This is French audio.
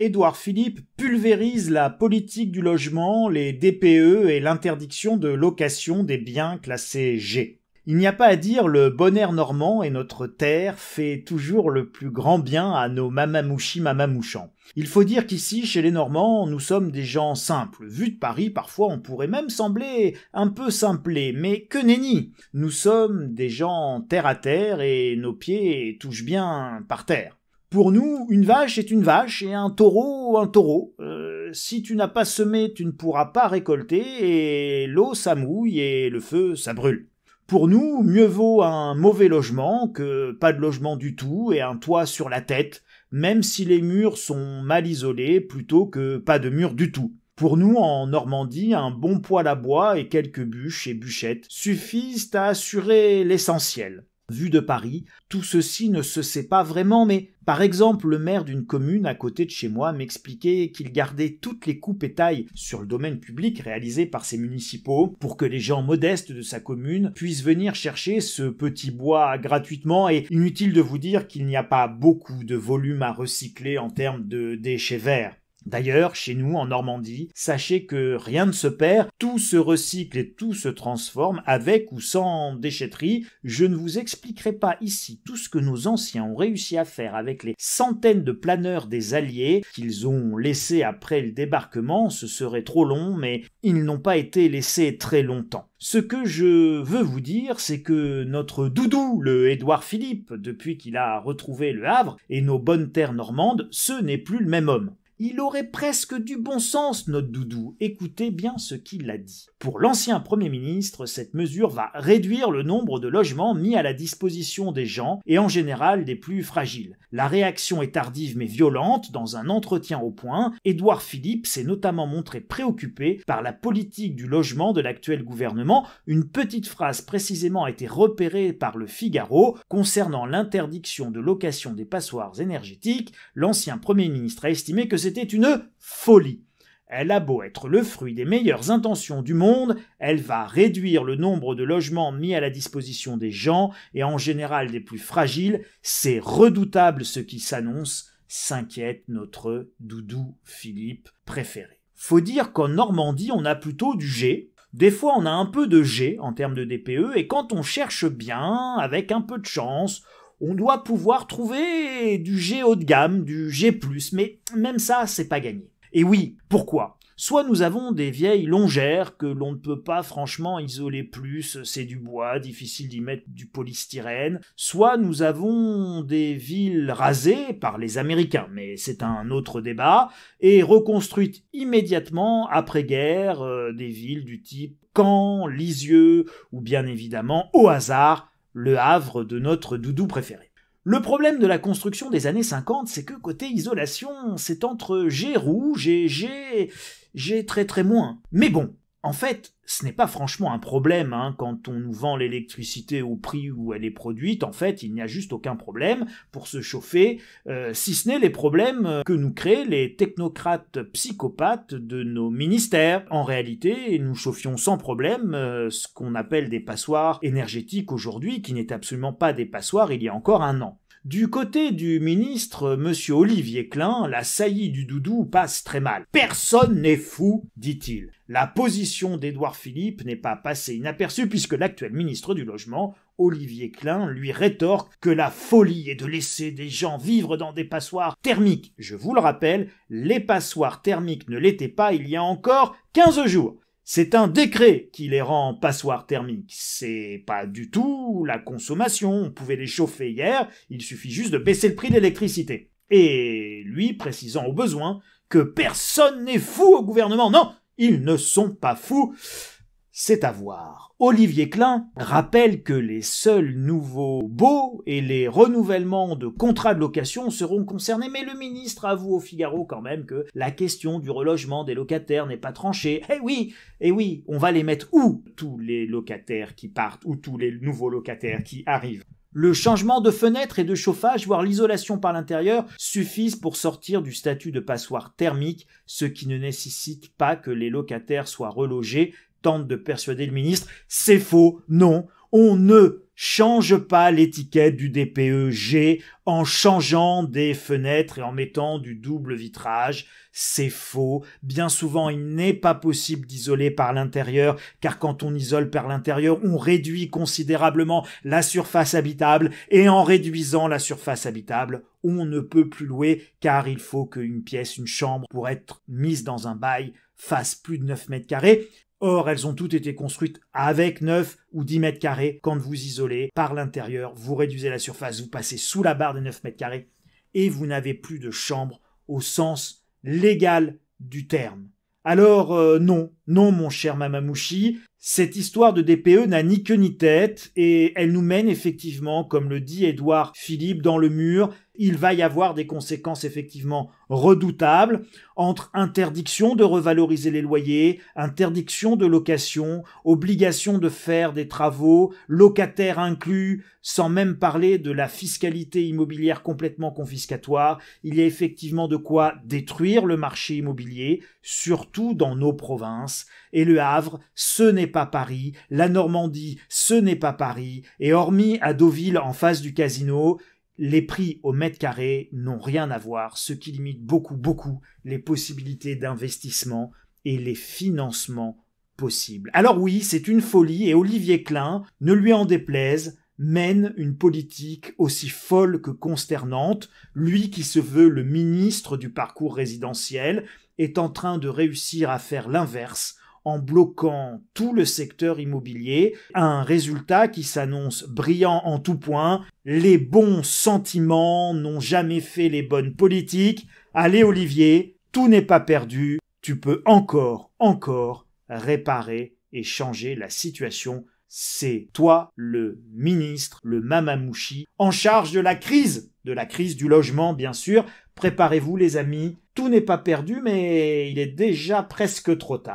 Édouard Philippe pulvérise la politique du logement, les DPE et l'interdiction de location des biens classés G. Il n'y a pas à dire, le bon air normand et notre terre fait toujours le plus grand bien à nos mamamouchis mamamouchants. Il faut dire qu'ici, chez les Normands, nous sommes des gens simples. Vu de Paris, parfois on pourrait même sembler un peu simplés, mais que nenni! Nous sommes des gens terre à terre et nos pieds touchent bien par terre. Pour nous, une vache est une vache et un taureau, un taureau. Si tu n'as pas semé, tu ne pourras pas récolter et l'eau, ça mouille et le feu, ça brûle. Pour nous, mieux vaut un mauvais logement que pas de logement du tout et un toit sur la tête, même si les murs sont mal isolés, plutôt que pas de murs du tout. Pour nous, en Normandie, un bon poêle à bois et quelques bûches et bûchettes suffisent à assurer l'essentiel. Vu de Paris, tout ceci ne se sait pas vraiment, mais par exemple, le maire d'une commune à côté de chez moi m'expliquait qu'il gardait toutes les coupes et tailles sur le domaine public réalisées par ses municipaux pour que les gens modestes de sa commune puissent venir chercher ce petit bois gratuitement, et inutile de vous dire qu'il n'y a pas beaucoup de volume à recycler en termes de déchets verts. D'ailleurs, chez nous, en Normandie, sachez que rien ne se perd, tout se recycle et tout se transforme, avec ou sans déchetterie. Je ne vous expliquerai pas ici tout ce que nos anciens ont réussi à faire avec les centaines de planeurs des Alliés qu'ils ont laissés après le débarquement, ce serait trop long, mais ils n'ont pas été laissés très longtemps. Ce que je veux vous dire, c'est que notre doudou, le Édouard Philippe, depuis qu'il a retrouvé le Havre et nos bonnes terres normandes, ce n'est plus le même homme. Il aurait presque du bon sens, notre doudou. Écoutez bien ce qu'il a dit. Pour l'ancien Premier ministre, cette mesure va réduire le nombre de logements mis à la disposition des gens, et en général des plus fragiles. La réaction est tardive mais violente. Dans un entretien au Point, Édouard Philippe s'est notamment montré préoccupé par la politique du logement de l'actuel gouvernement. Une petite phrase précisément a été repérée par le Figaro concernant l'interdiction de location des passoires énergétiques. L'ancien Premier ministre a estimé que c'était une folie. Elle a beau être le fruit des meilleures intentions du monde, elle va réduire le nombre de logements mis à la disposition des gens, et en général des plus fragiles. C'est redoutable ce qui s'annonce, s'inquiète notre doudou Philippe préféré. Faut dire qu'en Normandie, on a plutôt du G. Des fois, on a un peu de G en termes de DPE, et quand on cherche bien, avec un peu de chance, on doit pouvoir trouver du G haut de gamme, du G+, mais même ça, c'est pas gagné. Et oui, pourquoi ? Soit nous avons des vieilles longères que l'on ne peut pas franchement isoler plus, c'est du bois, difficile d'y mettre du polystyrène, soit nous avons des villes rasées par les Américains, mais c'est un autre débat, et reconstruites immédiatement après-guerre, des villes du type Caen, Lisieux, ou bien évidemment, au hasard, le Havre de notre doudou préféré. Le problème de la construction des années 50, c'est que côté isolation, c'est entre G rouge et G très moins. Mais bon, en fait, ce n'est pas franchement un problème, quand on nous vend l'électricité au prix où elle est produite. En fait, il n'y a juste aucun problème pour se chauffer, si ce n'est les problèmes que nous créent les technocrates psychopathes de nos ministères. En réalité, nous chauffions sans problème ce qu'on appelle des passoires énergétiques aujourd'hui, qui n'étaient absolument pas des passoires il y a encore un an. Du côté du ministre, monsieur Olivier Klein, la saillie du doudou passe très mal. « Personne n'est fou », dit-il. La position d'Édouard Philippe n'est pas passée inaperçue puisque l'actuel ministre du Logement, Olivier Klein, lui rétorque que la folie est de laisser des gens vivre dans des passoires thermiques. Je vous le rappelle, les passoires thermiques ne l'étaient pas il y a encore 15 jours. C'est un décret qui les rend passoires thermiques. C'est pas du tout la consommation. On pouvait les chauffer hier, il suffit juste de baisser le prix de l'électricité. Et lui précisant au besoin que personne n'est fou au gouvernement. Non, ils ne sont pas fous. C'est à voir. Olivier Klein rappelle que les seuls nouveaux baux et les renouvellements de contrats de location seront concernés, mais le ministre avoue au Figaro quand même que la question du relogement des locataires n'est pas tranchée. Eh oui, on va les mettre où, tous les locataires qui partent, ou tous les nouveaux locataires qui arrivent? Le changement de fenêtre et de chauffage, voire l'isolation par l'intérieur, suffisent pour sortir du statut de passoire thermique, ce qui ne nécessite pas que les locataires soient relogés, tente de persuader le ministre. C'est faux, non. On ne change pas l'étiquette du DPE G en changeant des fenêtres et en mettant du double vitrage. C'est faux. Bien souvent, il n'est pas possible d'isoler par l'intérieur, car quand on isole par l'intérieur, on réduit considérablement la surface habitable, et en réduisant la surface habitable, on ne peut plus louer, car il faut qu'une pièce, une chambre, pour être mise dans un bail, fasse plus de 9 mètres carrés. Or, elles ont toutes été construites avec 9 ou 10 mètres carrés. Quand vous isolez par l'intérieur, vous réduisez la surface, vous passez sous la barre des 9 mètres carrés et vous n'avez plus de chambre au sens légal du terme. Alors non, mon cher Mamamouchi, cette histoire de DPE n'a ni queue ni tête et elle nous mène effectivement, comme le dit Édouard Philippe, dans le mur. Il va y avoir des conséquences effectivement redoutables entre interdiction de revaloriser les loyers, interdiction de location, obligation de faire des travaux, locataires inclus, sans même parler de la fiscalité immobilière complètement confiscatoire. Il y a effectivement de quoi détruire le marché immobilier, surtout dans nos provinces. Et Le Havre, ce n'est pas Paris, la Normandie, ce n'est pas Paris, et hormis à Deauville en face du casino, les prix au mètre carré n'ont rien à voir, ce qui limite beaucoup les possibilités d'investissement et les financements possibles. Alors oui, c'est une folie et Olivier Klein, ne lui en déplaise, mène une politique aussi folle que consternante. Lui qui se veut le ministre du parcours résidentiel est en train de réussir à faire l'inverse, en bloquant tout le secteur immobilier, un résultat qui s'annonce brillant en tout point. Les bons sentiments n'ont jamais fait les bonnes politiques. Allez Olivier, tout n'est pas perdu, tu peux encore réparer et changer la situation. C'est toi le ministre, le Mamamouchi, en charge de la crise du logement bien sûr. Préparez-vous les amis, tout n'est pas perdu mais il est déjà presque trop tard.